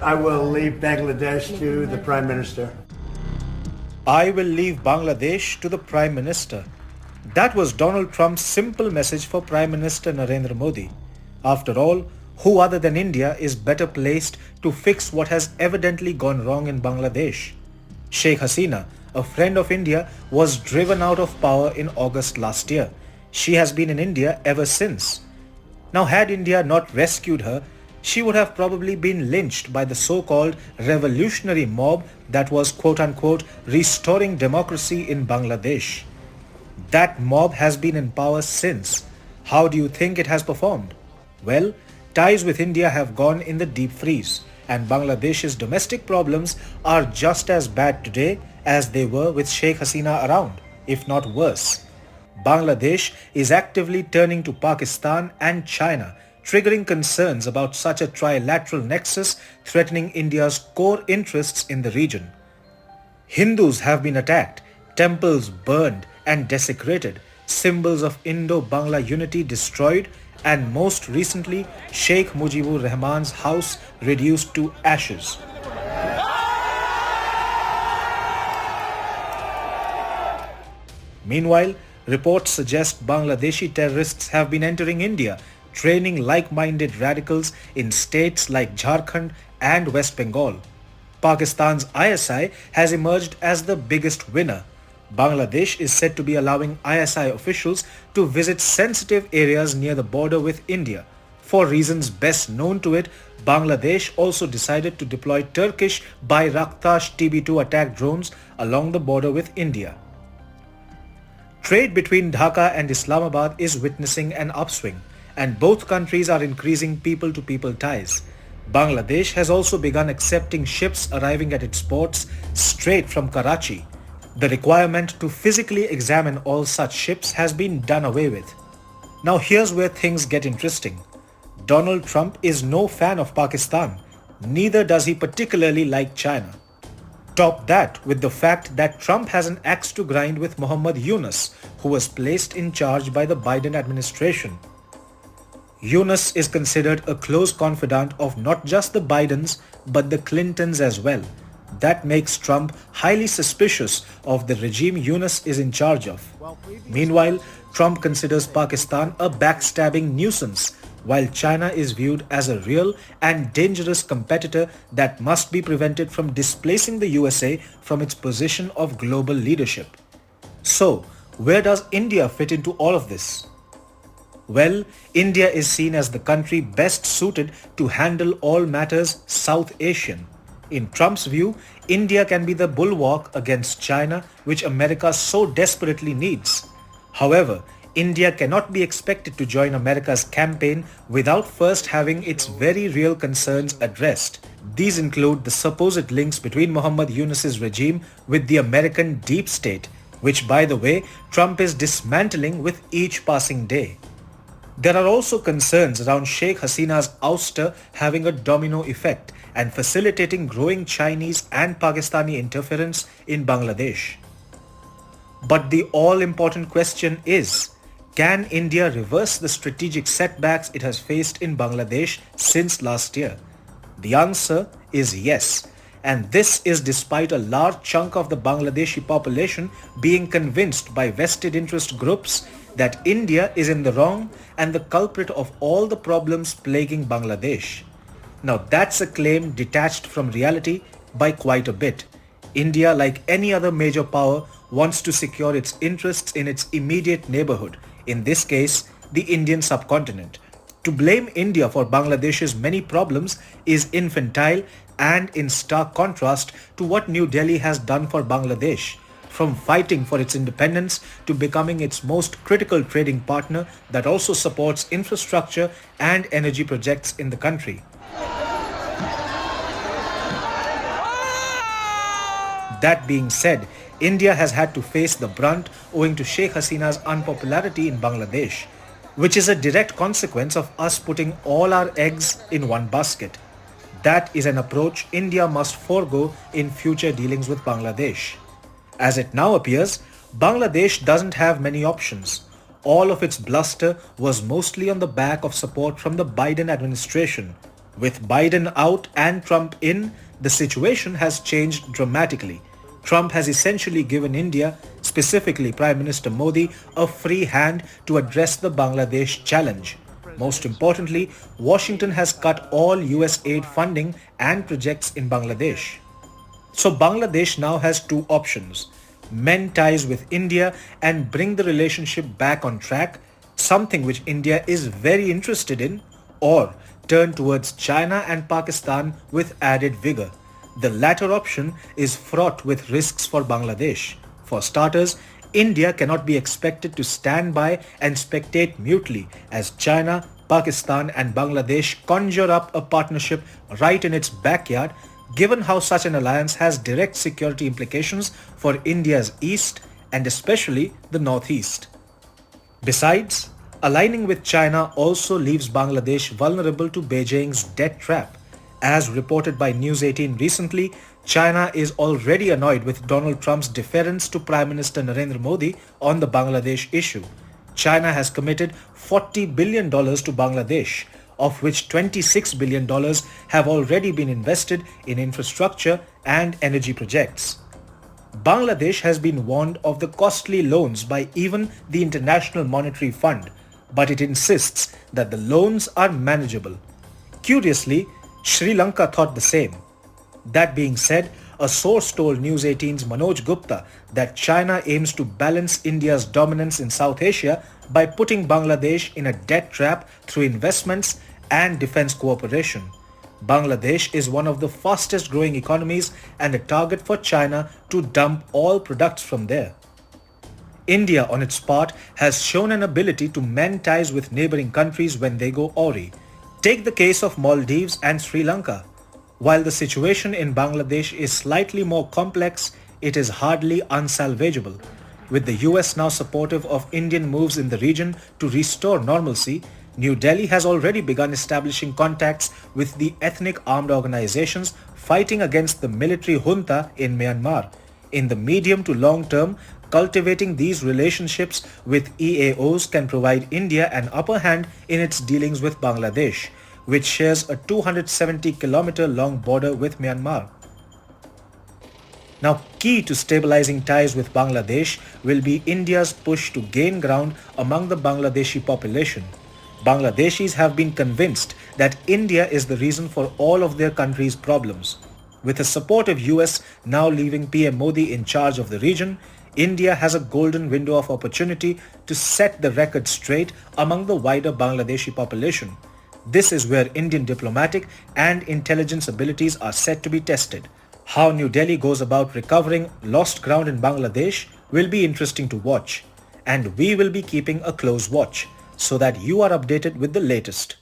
I will leave Bangladesh to the Prime Minister. I will leave Bangladesh to the Prime Minister. That was Donald Trump's simple message for Prime Minister Narendra Modi. After all, who other than India is better placed to fix what has evidently gone wrong in Bangladesh? Sheikh Hasina, a friend of India, was driven out of power in August last year. She has been in India ever since. Now, had India not rescued her, she would have probably been lynched by the so-called revolutionary mob that was quote-unquote restoring democracy in Bangladesh. That mob has been in power since. How do you think it has performed? Well, ties with India have gone in the deep freeze, and Bangladesh's domestic problems are just as bad today as they were with Sheikh Hasina around, if not worse. Bangladesh is actively turning to Pakistan and China, triggering concerns about such a trilateral nexus threatening India's core interests in the region. Hindus have been attacked, temples burned and desecrated, symbols of Indo-Bangla unity destroyed, and most recently, Sheikh Mujibur Rahman's house reduced to ashes. Meanwhile, reports suggest Bangladeshi terrorists have been entering India, training like-minded radicals in states like Jharkhand and West Bengal. Pakistan's ISI has emerged as the biggest winner. Bangladesh is said to be allowing ISI officials to visit sensitive areas near the border with India. For reasons best known to it, Bangladesh also decided to deploy Turkish Bayraktar TB2 attack drones along the border with India. Trade between Dhaka and Islamabad is witnessing an upswing, and both countries are increasing people-to-people ties. Bangladesh has also begun accepting ships arriving at its ports straight from Karachi. The requirement to physically examine all such ships has been done away with. Now here's where things get interesting. Donald Trump is no fan of Pakistan. Neither does he particularly like China. Top that with the fact that Trump has an axe to grind with Mohammed Yunus, who was placed in charge by the Biden administration. Yunus is considered a close confidant of not just the Bidens but the Clintons as well. That makes Trump highly suspicious of the regime Yunus is in charge of. Meanwhile, Trump considers Pakistan a backstabbing nuisance, while China is viewed as a real and dangerous competitor that must be prevented from displacing the USA from its position of global leadership. So, where does India fit into all of this? Well, India is seen as the country best suited to handle all matters South Asian. In Trump's view, India can be the bulwark against China, which America so desperately needs. However, India cannot be expected to join America's campaign without first having its very real concerns addressed. These include the supposed links between Mohammed Yunus's regime with the American deep state, which by the way, Trump is dismantling with each passing day. There are also concerns around Sheikh Hasina's ouster having a domino effect and facilitating growing Chinese and Pakistani interference in Bangladesh. But the all-important question is, can India reverse the strategic setbacks it has faced in Bangladesh since last year? The answer is yes. And this is despite a large chunk of the Bangladeshi population being convinced by vested interest groups that India is in the wrong and the culprit of all the problems plaguing Bangladesh. Now that's a claim detached from reality by quite a bit. India, like any other major power, wants to secure its interests in its immediate neighborhood, in this case, the Indian subcontinent. To blame India for Bangladesh's many problems is infantile and in stark contrast to what New Delhi has done for Bangladesh, from fighting for its independence to becoming its most critical trading partner that also supports infrastructure and energy projects in the country. That being said, India has had to face the brunt owing to Sheikh Hasina's unpopularity in Bangladesh, which is a direct consequence of us putting all our eggs in one basket. That is an approach India must forego in future dealings with Bangladesh. As it now appears, Bangladesh doesn't have many options. All of its bluster was mostly on the back of support from the Biden administration. With Biden out and Trump in, the situation has changed dramatically. Trump has essentially given India, specifically Prime Minister Modi, a free hand to address the Bangladesh challenge. Most importantly, Washington has cut all US aid funding and projects in Bangladesh. So Bangladesh now has two options: mend ties with India and bring the relationship back on track, something which India is very interested in, or turn towards China and Pakistan with added vigor. The latter option is fraught with risks for Bangladesh. For starters, India cannot be expected to stand by and spectate mutely as China, Pakistan and Bangladesh conjure up a partnership right in its backyard, given how such an alliance has direct security implications for India's east and especially the northeast. Besides, aligning with China also leaves Bangladesh vulnerable to Beijing's debt trap. As reported by News 18 recently, China is already annoyed with Donald Trump's deference to Prime Minister Narendra Modi on the Bangladesh issue. China has committed $40 billion to Bangladesh, of which $26 billion have already been invested in infrastructure and energy projects. Bangladesh has been warned of the costly loans by even the International Monetary Fund, but it insists that the loans are manageable. Curiously, Sri Lanka thought the same. That being said, a source told News 18's Manoj Gupta that China aims to balance India's dominance in South Asia by putting Bangladesh in a debt trap through investments and defense cooperation. Bangladesh is one of the fastest growing economies and a target for China to dump all products from there. India, on its part, has shown an ability to mend ties with neighboring countries when they go awry. Take the case of Maldives and Sri Lanka. While the situation in Bangladesh is slightly more complex, it is hardly unsalvageable. With the US now supportive of Indian moves in the region to restore normalcy, New Delhi has already begun establishing contacts with the ethnic armed organizations fighting against the military junta in Myanmar. In the medium to long term, cultivating these relationships with EAOs can provide India an upper hand in its dealings with Bangladesh, which shares a 270-kilometer long border with Myanmar. Now, key to stabilizing ties with Bangladesh will be India's push to gain ground among the Bangladeshi population. Bangladeshis have been convinced that India is the reason for all of their country's problems. With a supportive US now leaving PM Modi in charge of the region, India has a golden window of opportunity to set the record straight among the wider Bangladeshi population. This is where Indian diplomatic and intelligence abilities are set to be tested. How New Delhi goes about recovering lost ground in Bangladesh will be interesting to watch. And we will be keeping a close watch so that you are updated with the latest.